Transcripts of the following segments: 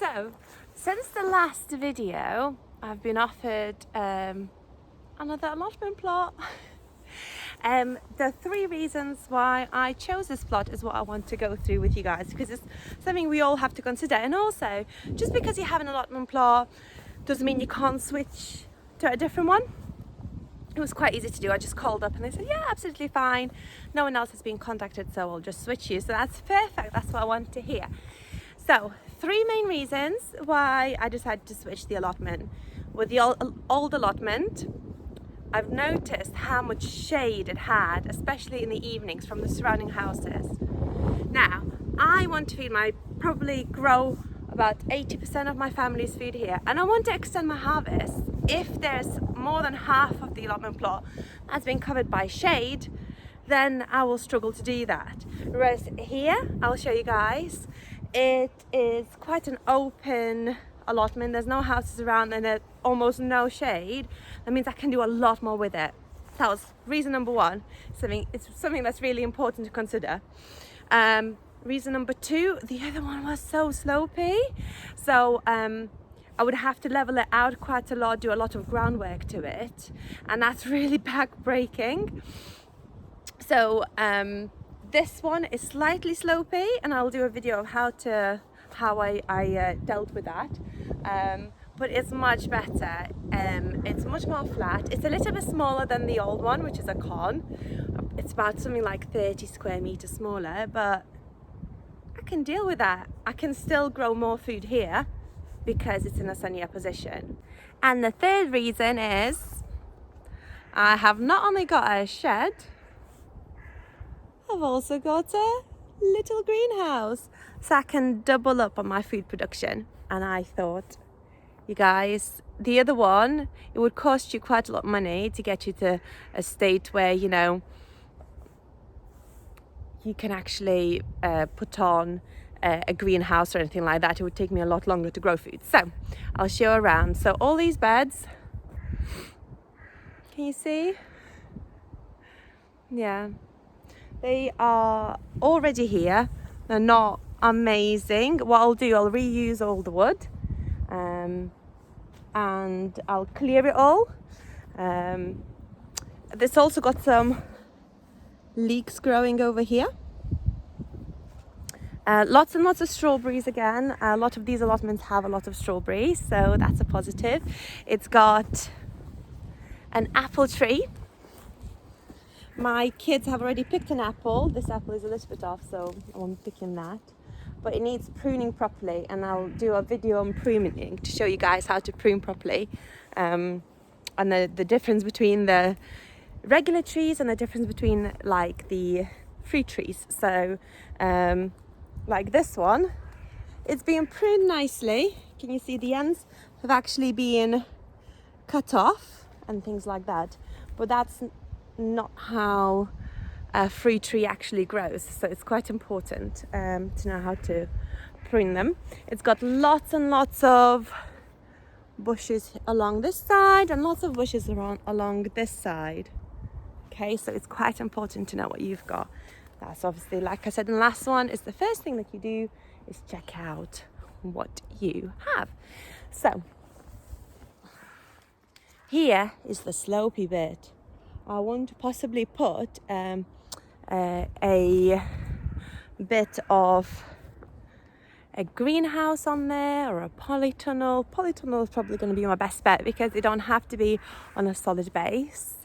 So, since the last video, I've been offered another allotment plot. The three reasons why I chose this plot is what I want to go through with you guys, because it's something we all have to consider. And also, just because you have an allotment plot doesn't mean you can't switch to a different one. It was quite easy to do. I just called up and they said, yeah, absolutely fine. No one else has been contacted, so we'll just switch you. So that's perfect. That's what I want to hear. So, three main reasons why I decided to switch the allotment. With the old allotment, I've noticed how much shade it had, especially in the evenings from the surrounding houses. Now, I want to probably grow about 80% of my family's food here, and I want to extend my harvest. If there's more than half of the allotment plot that's been covered by shade, then I will struggle to do that. Whereas here, I'll show you guys, it is quite an open allotment. There's no houses around and there's almost no shade. That means I can do a lot more with it. That was reason number one. It's something that's really important to consider. Reason number two, the other one was so slopey. So I would have to level it out quite a lot, do a lot of groundwork to it. And that's really back-breaking. So this one is slightly slopey, and I'll do a video of how I dealt with that. But it's much better. It's much more flat. It's a little bit smaller than the old one, which is a con. It's about something like 30 square meters smaller, but I can deal with that. I can still grow more food here because it's in a sunnier position. And the third reason is I have not only got a shed, I've also got a little greenhouse, so I can double up on my food production. And I thought, you guys, the other one, it would cost you quite a lot of money to get you to a state where, you know, you can actually put on a greenhouse or anything like that. It would take me a lot longer to grow food. So I'll show around. So all these beds, can you see? Yeah, they are already here. They're not amazing. What I'll do, I'll reuse all the wood and I'll clear it all. This also got some leeks growing over here. Lots and lots of strawberries again. A lot of these allotments have a lot of strawberries, so that's a positive. It's got an apple tree. My kids have already picked an apple. This apple is a little bit off, so I won't pick in that. But it needs pruning properly, and I'll do a video on pruning to show you guys how to prune properly, and the difference between the regular trees and the difference between like the fruit trees. So like this one, it's being pruned nicely. Can you see the ends have actually been cut off and things like that? But that's not how a fruit tree actually grows, so it's quite important to know how to prune them. It's got lots and lots of bushes along this side and lots of bushes along this side. Okay, so it's quite important to know what you've got. That's obviously, like I said in the last one, is the first thing that you do is check out what you have. So here is the slopey bit. I want to possibly put a bit of a greenhouse on there or a polytunnel. Polytunnel is probably going to be my best bet because they don't have to be on a solid base.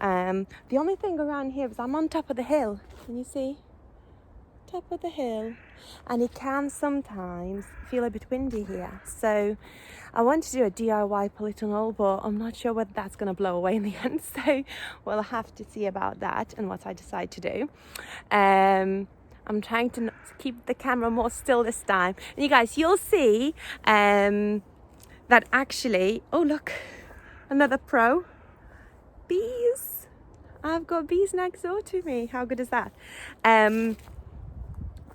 The only thing around here is I'm on top of the hill. Can you see? Top of the hill. And it can sometimes feel a bit windy here. So I want to do a DIY polytunnel, but I'm not sure whether that's going to blow away in the end. So we'll have to see about that and what I decide to do. I'm trying to keep the camera more still this time. And you guys, you'll see that actually, oh look, another pro. Bees. I've got bees next door to me. How good is that?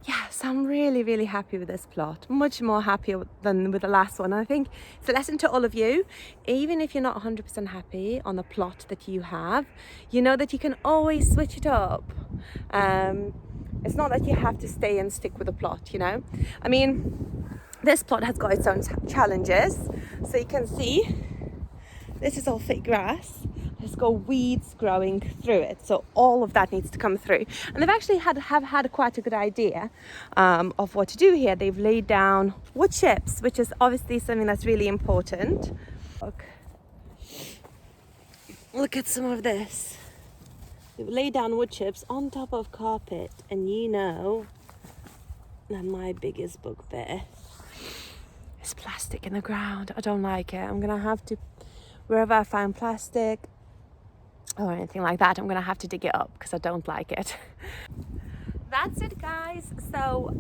Yeah, so I'm really, really happy with this plot. Much more happy than with the last one. I think it's a lesson to all of you. Even if you're not 100% happy on the plot that you have, you know that you can always switch it up. It's not that you have to stay and stick with the plot, you know? I mean, this plot has got its own challenges. So you can see this is all thick grass. It's got weeds growing through it, so all of that needs to come through. And they've actually have had quite a good idea of what to do here. They've laid down wood chips, which is obviously something that's really important. Look at some of this. They've laid down wood chips on top of carpet, and you know that my biggest bugbear is plastic in the ground. I don't like it. I'm gonna have to, wherever I find plastic or anything like that, I'm gonna have to dig it up because I don't like it. That's it, guys. So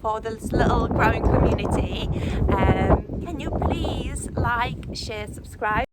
for this little growing community, can you please like, share, subscribe?